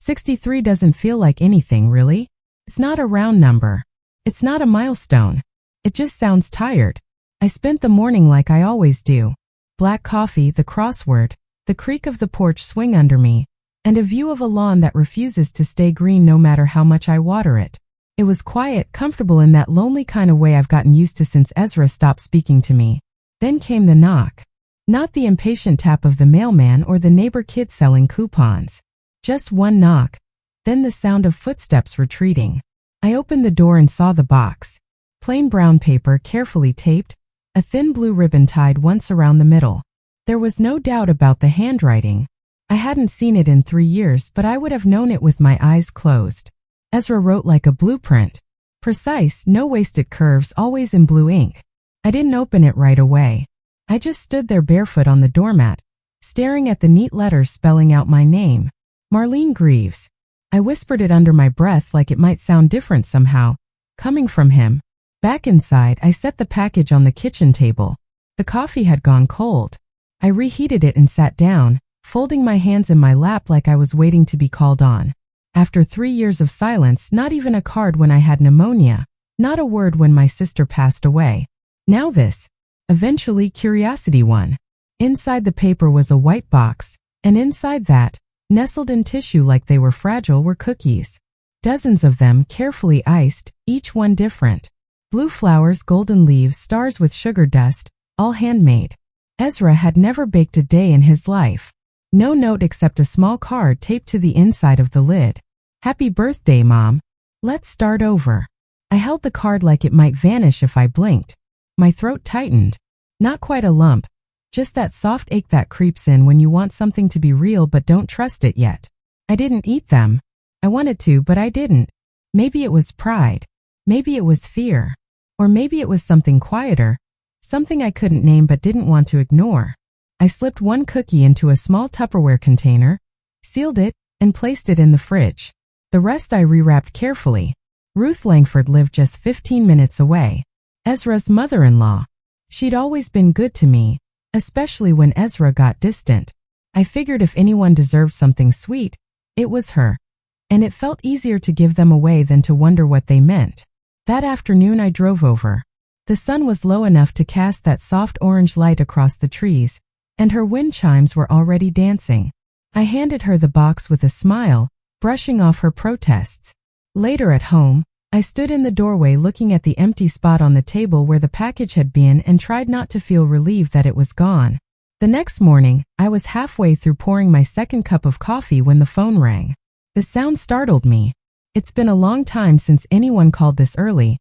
63 doesn't feel like anything, really. It's not a round number. It's not a milestone. It just sounds tired. I spent the morning like I always do. Black coffee, the crossword, the creak of the porch swing under me, and a view of a lawn that refuses to stay green no matter how much I water it. It was quiet, comfortable in that lonely kind of way I've gotten used to since Ezra stopped speaking to me. Then came the knock. Not the impatient tap of the mailman or the neighbor kid selling coupons. Just one knock, then the sound of footsteps retreating. I opened the door and saw the box. Plain brown paper, carefully taped, a thin blue ribbon tied once around the middle. There was no doubt about the handwriting. I hadn't seen it in 3 years, but I would have known it with my eyes closed. Ezra wrote like a blueprint. Precise, no wasted curves, always in blue ink. I didn't open it right away. I just stood there barefoot on the doormat, staring at the neat letters spelling out my name. Marlene Greaves. I whispered it under my breath like it might sound different somehow, coming from him. Back inside, I set the package on the kitchen table. The coffee had gone cold. I reheated it and sat down, folding my hands in my lap like I was waiting to be called on. After 3 years of silence, not even a card when I had pneumonia, not a word when my sister passed away. Now this. Eventually, curiosity won. Inside the paper was a white box, and inside that, nestled in tissue like they were fragile, were cookies. Dozens of them, carefully iced, each one different. Blue flowers, golden leaves, stars with sugar dust, all handmade. Ezra had never baked a day in his life. No note except a small card taped to the inside of the lid. Happy birthday, Mom. Let's start over. I held the card like it might vanish if I blinked. My throat tightened. Not quite a lump, just that soft ache that creeps in when you want something to be real but don't trust it yet. I didn't eat them. I wanted to, but I didn't. Maybe it was pride. Maybe it was fear. Or maybe it was something quieter, something I couldn't name but didn't want to ignore. I slipped one cookie into a small Tupperware container, sealed it, and placed it in the fridge. The rest I rewrapped carefully. Ruth Langford lived just 15 minutes away. Ezra's mother-in-law. She'd always been good to me, especially when Ezra got distant. I figured if anyone deserved something sweet, it was her. And it felt easier to give them away than to wonder what they meant. That afternoon I drove over. The sun was low enough to cast that soft orange light across the trees, and her wind chimes were already dancing. I handed her the box with a smile, brushing off her protests. Later at home, I stood in the doorway looking at the empty spot on the table where the package had been and tried not to feel relieved that it was gone. The next morning, I was halfway through pouring my second cup of coffee when the phone rang. The sound startled me. It's been a long time since anyone called this early,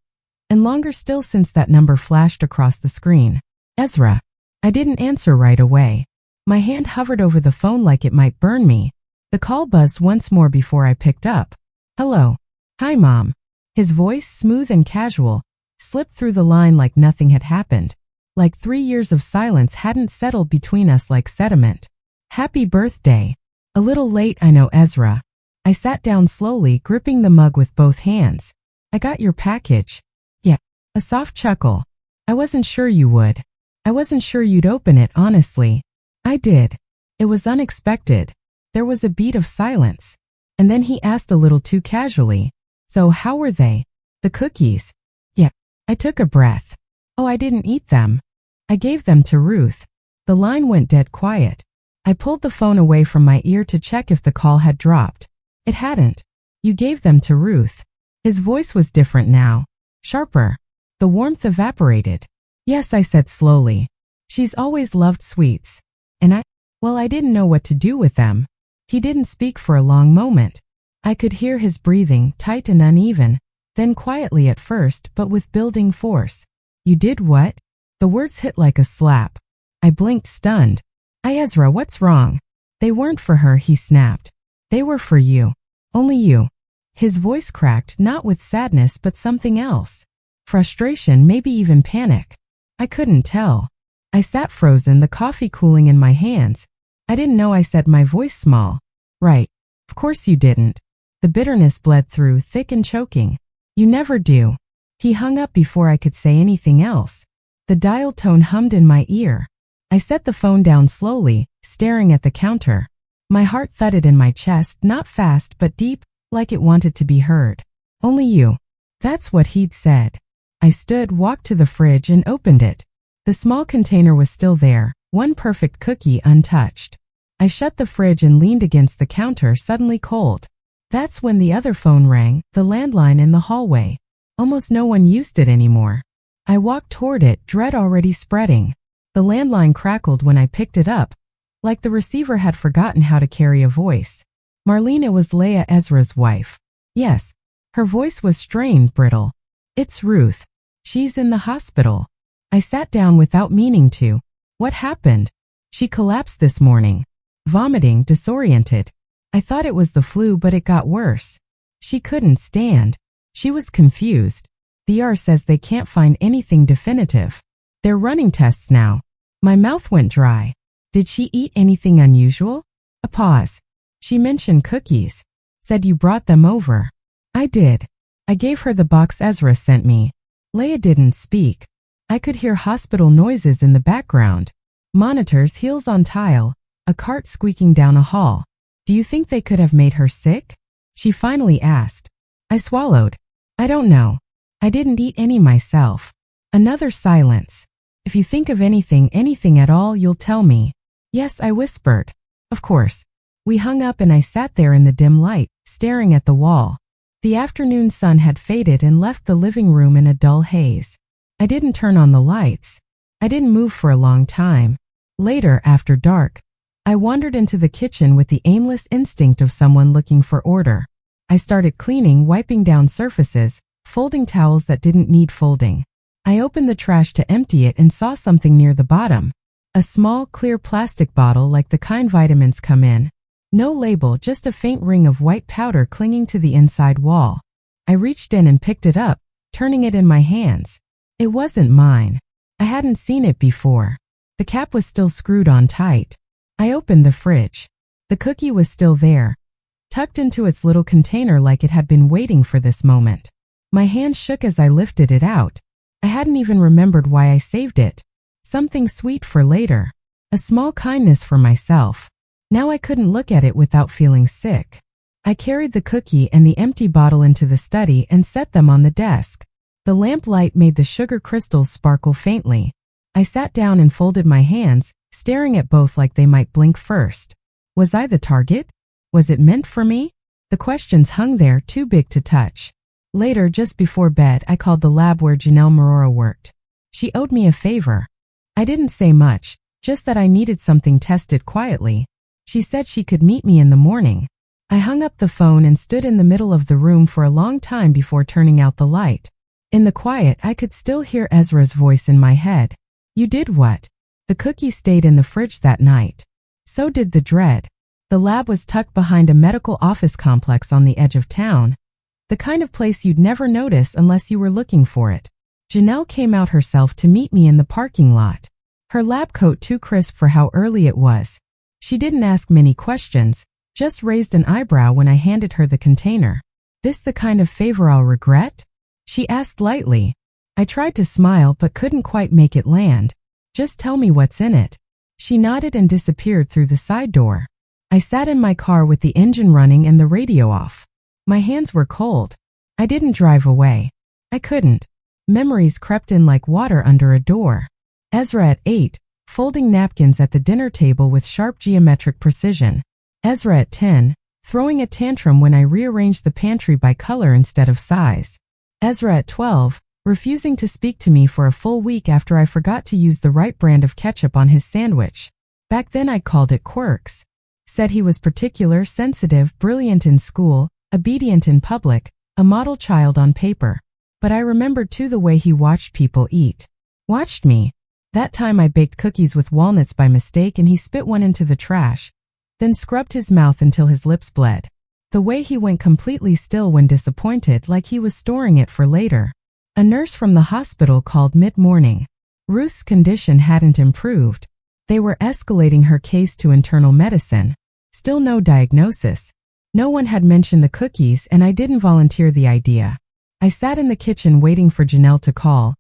and longer still since that number flashed across the screen. Ezra. I didn't answer right away. My hand hovered over the phone like it might burn me. The call buzzed once more before I picked up. Hello. Hi, Mom. His voice, smooth and casual, slipped through the line like nothing had happened. Like 3 years of silence hadn't settled between us like sediment. Happy birthday. A little late, I know, Ezra. I sat down slowly, gripping the mug with both hands. I got your package. Yeah. A soft chuckle. I wasn't sure you would. I wasn't sure you'd open it, honestly. I did. It was unexpected. There was a beat of silence. And then he asked a little too casually. So how were they? The cookies? Yeah. I took a breath. Oh, I didn't eat them. I gave them to Ruth. The line went dead quiet. I pulled the phone away from my ear to check if the call had dropped. It hadn't. You gave them to Ruth. His voice was different now. Sharper. The warmth evaporated. Yes, I said slowly. She's always loved sweets. And I didn't know what to do with them. He didn't speak for a long moment. I could hear his breathing, tight and uneven, then quietly at first, but with building force. You did what? The words hit like a slap. I blinked, stunned. Ezra, what's wrong? They weren't for her, he snapped. They were for you. Only you. His voice cracked, not with sadness but something else. Frustration, maybe even panic. I couldn't tell. I sat frozen, the coffee cooling in my hands. I didn't know I said my voice small. Right. Of course you didn't. The bitterness bled through, thick and choking. You never do. He hung up before I could say anything else. The dial tone hummed in my ear. I set the phone down slowly, staring at the counter. My heart thudded in my chest, not fast but deep, like it wanted to be heard. Only you. That's what he'd said. I stood, walked to the fridge and opened it. The small container was still there, one perfect cookie untouched. I shut the fridge and leaned against the counter, suddenly cold. That's when the other phone rang, the landline in the hallway. Almost no one used it anymore. I walked toward it, dread already spreading. The landline crackled when I picked it up, like the receiver had forgotten how to carry a voice. Marlene, it was Leah, Ezra's wife. Yes. Her voice was strained, brittle. It's Ruth. She's in the hospital. I sat down without meaning to. What happened? She collapsed this morning. Vomiting, disoriented. I thought it was the flu, but it got worse. She couldn't stand. She was confused. The ER says they can't find anything definitive. They're running tests now. My mouth went dry. Did she eat anything unusual? A pause. She mentioned cookies. Said you brought them over. I did. I gave her the box Ezra sent me. Leah didn't speak. I could hear hospital noises in the background. Monitors, heels on tile, a cart squeaking down a hall. Do you think they could have made her sick? She finally asked. I swallowed. I don't know. I didn't eat any myself. Another silence. If you think of anything at all, you'll tell me. Yes, I whispered. Of course. We hung up and I sat there in the dim light, staring at the wall. The afternoon sun had faded and left the living room in a dull haze. I didn't turn on the lights. I didn't move for a long time. Later, after dark, I wandered into the kitchen with the aimless instinct of someone looking for order. I started cleaning, wiping down surfaces, folding towels that didn't need folding. I opened the trash to empty it and saw something near the bottom. A small, clear plastic bottle like the kind vitamins come in. No label, just a faint ring of white powder clinging to the inside wall. I reached in and picked it up, turning it in my hands. It wasn't mine. I hadn't seen it before. The cap was still screwed on tight. I opened the fridge. The cookie was still there, tucked into its little container like it had been waiting for this moment. My hand shook as I lifted it out. I hadn't even remembered why I saved it. Something sweet for later. A small kindness for myself. Now I couldn't look at it without feeling sick. I carried the cookie and the empty bottle into the study and set them on the desk. The lamplight made the sugar crystals sparkle faintly. I sat down and folded my hands, staring at both like they might blink first. Was I the target? Was it meant for me? The questions hung there, too big to touch. Later, just before bed, I called the lab where Janelle Marora worked. She owed me a favor. I didn't say much, just that I needed something tested quietly. She said she could meet me in the morning. I hung up the phone and stood in the middle of the room for a long time before turning out the light. In the quiet, I could still hear Ezra's voice in my head. You did what? The cookie stayed in the fridge that night. So did the dread. The lab was tucked behind a medical office complex on the edge of town. The kind of place you'd never notice unless you were looking for it. Janelle came out herself to meet me in the parking lot. Her lab coat too crisp for how early it was. She didn't ask many questions, just raised an eyebrow when I handed her the container. This the kind of favor I'll regret? She asked lightly. I tried to smile but couldn't quite make it land. Just tell me what's in it. She nodded and disappeared through the side door. I sat in my car with the engine running and the radio off. My hands were cold. I didn't drive away. I couldn't. Memories crept in like water under a door. Ezra at 8. Folding napkins at the dinner table with sharp geometric precision. Ezra at 10, throwing a tantrum when I rearranged the pantry by color instead of size. Ezra at 12, refusing to speak to me for a full week after I forgot to use the right brand of ketchup on his sandwich. Back then I called it quirks. Said he was particular, sensitive, brilliant in school, obedient in public, a model child on paper. But I remembered too the way he watched people eat. Watched me. That time I baked cookies with walnuts by mistake and he spit one into the trash, then scrubbed his mouth until his lips bled. The way he went completely still when disappointed, like he was storing it for later. A nurse from the hospital called mid-morning. Ruth's condition hadn't improved. They were escalating her case to internal medicine. Still no diagnosis. No one had mentioned the cookies and I didn't volunteer the idea. I sat in the kitchen waiting for Janelle to call.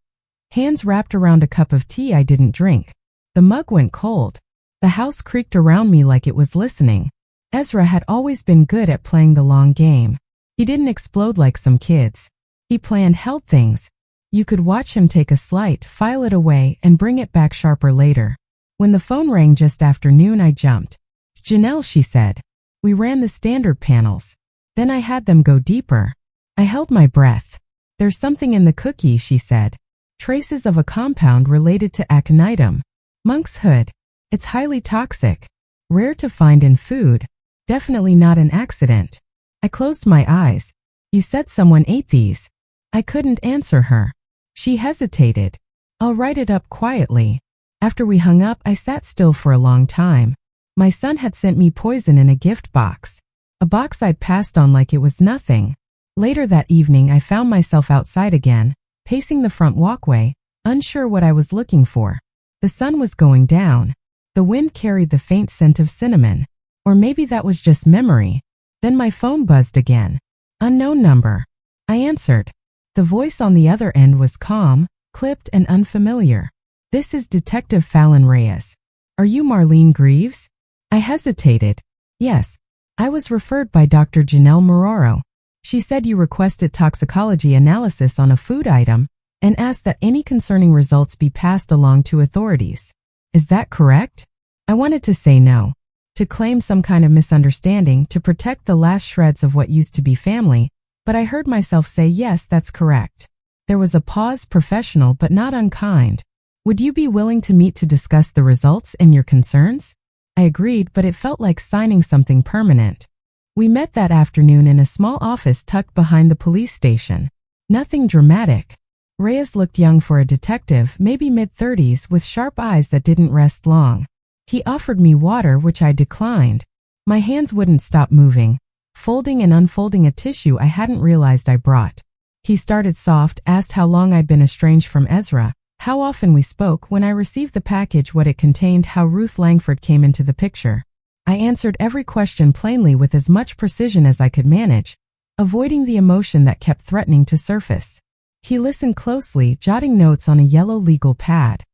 Hands wrapped around a cup of tea I didn't drink. The mug went cold. The house creaked around me like it was listening. Ezra had always been good at playing the long game. He didn't explode like some kids. He planned, held things. You could watch him take a slight, file it away, and bring it back sharper later. When the phone rang just after noon, I jumped. "Janelle," she said. We ran the standard panels. Then I had them go deeper. I held my breath. "There's something in the cookie," she said. "Traces of a compound related to aconitum. Monk's hood. It's highly toxic. Rare to find in food. Definitely not an accident." I closed my eyes. "You said someone ate these." I couldn't answer her. She hesitated. "I'll write it up quietly." After we hung up, I sat still for a long time. My son had sent me poison in a gift box. A box I'd passed on like it was nothing. Later that evening, I found myself outside again, pacing the front walkway, unsure what I was looking for. The sun was going down. The wind carried the faint scent of cinnamon. Or maybe that was just memory. Then my phone buzzed again. Unknown number. I answered. The voice on the other end was calm, clipped, and unfamiliar. "This is Detective Fallon Reyes. Are you Marlene Greaves?" I hesitated. "Yes. I was referred by Dr. Janelle Marrero. She said you requested toxicology analysis on a food item and asked that any concerning results be passed along to authorities. Is that correct?" I wanted to say no, to claim some kind of misunderstanding to protect the last shreds of what used to be family, but I heard myself say, "Yes, that's correct." There was a pause, professional but not unkind. "Would you be willing to meet to discuss the results and your concerns?" I agreed, but it felt like signing something permanent. We met that afternoon in a small office tucked behind the police station. Nothing dramatic. Reyes looked young for a detective, maybe mid-30s, with sharp eyes that didn't rest long. He offered me water, which I declined. My hands wouldn't stop moving, folding and unfolding a tissue I hadn't realized I brought. He started soft, asked how long I'd been estranged from Ezra, how often we spoke, when I received the package, what it contained, how Ruth Langford came into the picture. I answered every question plainly with as much precision as I could manage, avoiding the emotion that kept threatening to surface. He listened closely, jotting notes on a yellow legal pad.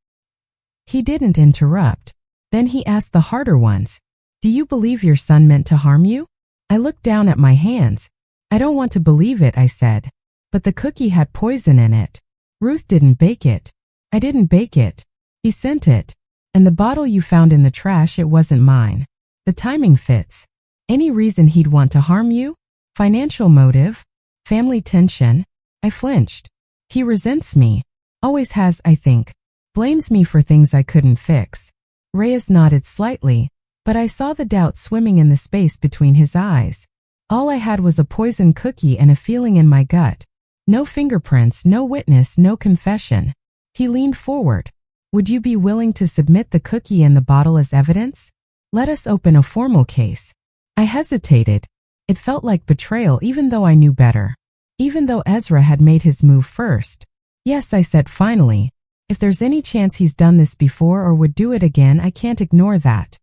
He didn't interrupt. Then he asked the harder ones. "Do you believe your son meant to harm you?" I looked down at my hands. "I don't want to believe it," I said. "But the cookie had poison in it. Ruth didn't bake it." "I didn't bake it. He sent it. And the bottle you found in the trash, it wasn't mine." The timing fits. "Any reason he'd want to harm you? Financial motive? Family tension?" I flinched. "He resents me. Always has, I think. Blames me for things I couldn't fix." Reyes nodded slightly, but I saw the doubt swimming in the space between his eyes. All I had was a poisoned cookie and a feeling in my gut. No fingerprints, no witness, no confession. He leaned forward. "Would you be willing to submit the cookie and the bottle as evidence? Let us open a formal case." I hesitated. It felt like betrayal, even though I knew better. Even though Ezra had made his move first. "Yes," I said finally. "If there's any chance he's done this before or would do it again, I can't ignore that."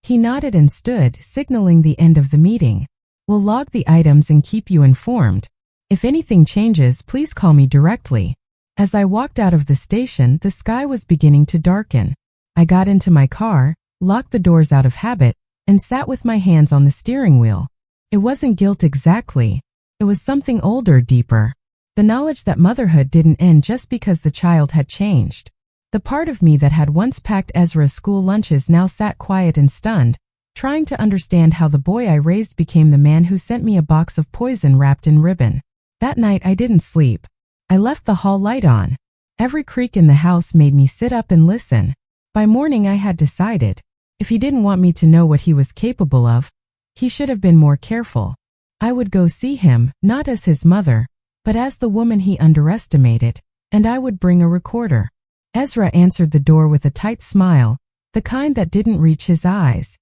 He nodded and stood, signaling the end of the meeting. "We'll log the items and keep you informed. If anything changes, please call me directly." As I walked out of the station, the sky was beginning to darken. I got into my car, locked the doors out of habit, and sat with my hands on the steering wheel. It wasn't guilt exactly. It was something older, deeper. The knowledge that motherhood didn't end just because the child had changed. The part of me that had once packed Ezra's school lunches now sat quiet and stunned, trying to understand how the boy I raised became the man who sent me a box of poison wrapped in ribbon. That night I didn't sleep. I left the hall light on. Every creak in the house made me sit up and listen. By morning I had decided, if he didn't want me to know what he was capable of, he should have been more careful. I would go see him, not as his mother, but as the woman he underestimated, and I would bring a recorder. Ezra answered the door with a tight smile, the kind that didn't reach his eyes.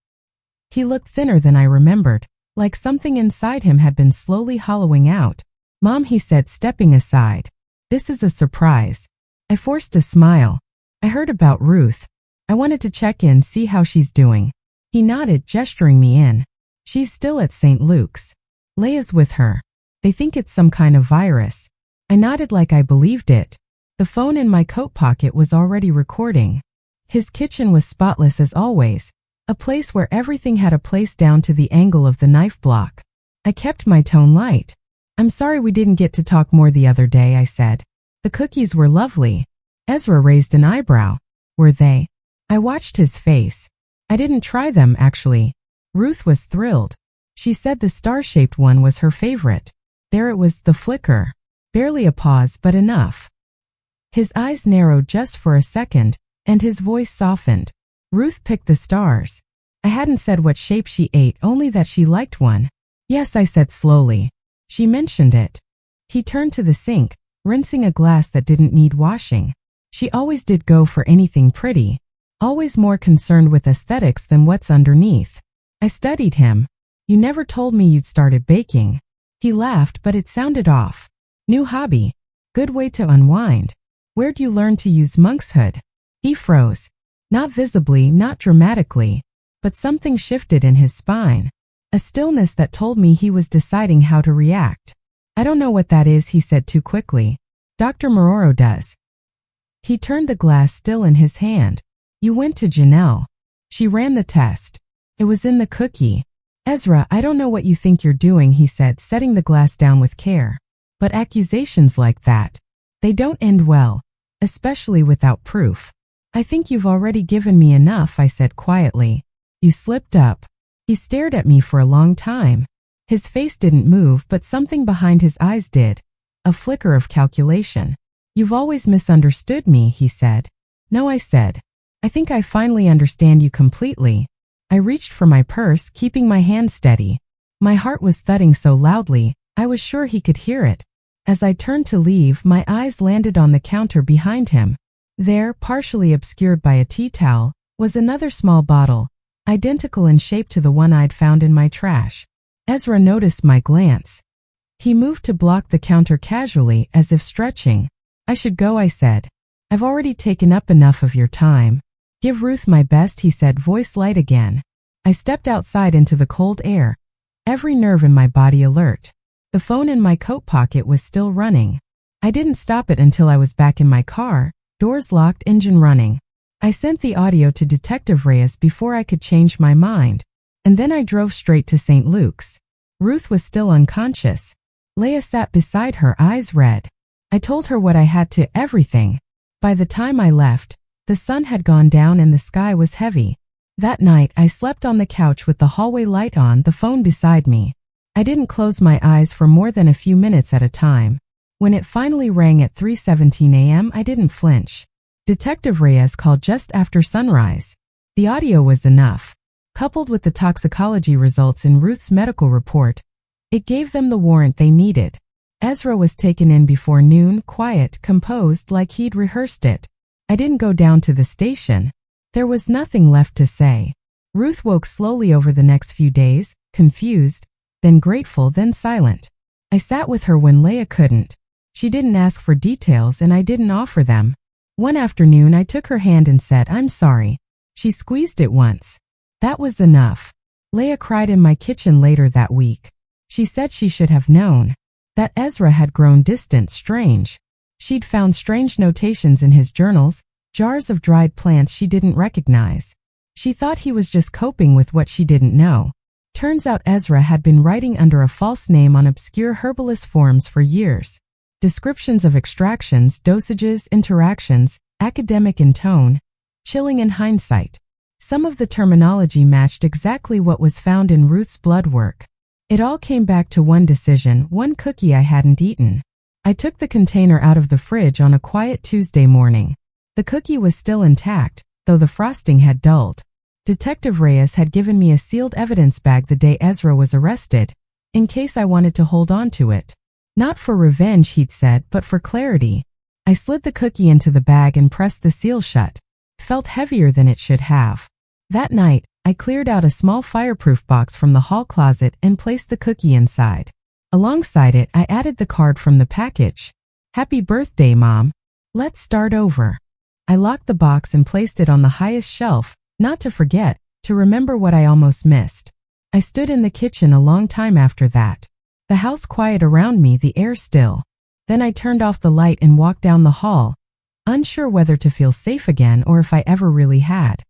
He looked thinner than I remembered, like something inside him had been slowly hollowing out. "Mom," he said, stepping aside. "This is a surprise." I forced a smile. "I heard about Ruth. I wanted to check in, see how she's doing." He nodded, gesturing me in. "She's still at St. Luke's. Leia's with her. They think it's some kind of virus." I nodded like I believed it. The phone in my coat pocket was already recording. His kitchen was spotless as always, A place where everything had a place down to the angle of the knife block. I kept my tone light. I'm sorry we didn't get to talk more the other day, I said. The cookies were lovely. Ezra raised an eyebrow. Were they? I watched his face. I didn't try them, actually. Ruth was thrilled. She said the star-shaped one was her favorite. There it was, the flicker. Barely a pause, but enough. His eyes narrowed just for a second, and his voice softened. Ruth picked the stars. I hadn't said what shape she ate, only that she liked one. Yes, I said slowly. She mentioned it. He turned to the sink, rinsing a glass that didn't need washing. She always did go for anything pretty. Always more concerned with aesthetics than what's underneath. I studied him. You never told me you'd started baking. He laughed, but it sounded off. New hobby. Good way to unwind. Where'd you learn to use monk's hood? He froze. Not visibly, not dramatically, but something shifted in his spine. A stillness that told me he was deciding how to react. I don't know what that is, he said too quickly. Dr. Mororo does. He turned the glass still in his hand. You went to Janelle. She ran the test. It was in the cookie. Ezra, I don't know what you think you're doing, he said, setting the glass down with care. But accusations like that, they don't end well, especially without proof. I think you've already given me enough, I said quietly. You slipped up. He stared at me for a long time. His face didn't move, but something behind his eyes did. A flicker of calculation. You've always misunderstood me, he said. No, I said. I think I finally understand you completely. I reached for my purse, keeping my hand steady. My heart was thudding so loudly, I was sure he could hear it. As I turned to leave, my eyes landed on the counter behind him. There, partially obscured by a tea towel, was another small bottle, identical in shape to the one I'd found in my trash. Ezra noticed my glance. He moved to block the counter casually, as if stretching. I should go, I said. I've already taken up enough of your time. Give Ruth my best, he said, voice light again. I stepped outside into the cold air, every nerve in my body alert. The phone in my coat pocket was still running. I didn't stop it until I was back in my car, doors locked, engine running. I sent the audio to Detective Reyes before I could change my mind, and then I drove straight to St. Luke's. Ruth was still unconscious. Leah sat beside her, eyes red. I told her what I had to, everything. By the time I left, the sun had gone down and the sky was heavy. That night, I slept on the couch with the hallway light on, the phone beside me. I didn't close my eyes for more than a few minutes at a time. When it finally rang at 3:17 a.m., I didn't flinch. Detective Reyes called just after sunrise. The audio was enough. Coupled with the toxicology results in Ruth's medical report, it gave them the warrant they needed. Ezra was taken in before noon, quiet, composed, like he'd rehearsed it. I didn't go down to the station. There was nothing left to say. Ruth woke slowly over the next few days, confused, then grateful, then silent. I sat with her when Leah couldn't. She didn't ask for details and I didn't offer them. One afternoon I took her hand and said, I'm sorry. She squeezed it once. That was enough. Leah cried in my kitchen later that week. She said she should have known that Ezra had grown distant, strange. She'd found strange notations in his journals, jars of dried plants she didn't recognize. She thought he was just coping with what she didn't know. Turns out Ezra had been writing under a false name on obscure herbalist forms for years. Descriptions of extractions, dosages, interactions, academic in tone, chilling in hindsight. Some of the terminology matched exactly what was found in Ruth's blood work. It all came back to one decision, one cookie I hadn't eaten. I took the container out of the fridge on a quiet Tuesday morning. The cookie was still intact, though the frosting had dulled. Detective Reyes had given me a sealed evidence bag the day Ezra was arrested, in case I wanted to hold on to it. Not for revenge, he'd said, but for clarity. I slid the cookie into the bag and pressed the seal shut. It felt heavier than it should have. That night, I cleared out a small fireproof box from the hall closet and placed the cookie inside. Alongside it, I added the card from the package. Happy birthday, Mom. Let's start over. I locked the box and placed it on the highest shelf, not to forget, to remember what I almost missed. I stood in the kitchen a long time after that. The house quiet around me, the air still. Then I turned off the light and walked down the hall, unsure whether to feel safe again or if I ever really had.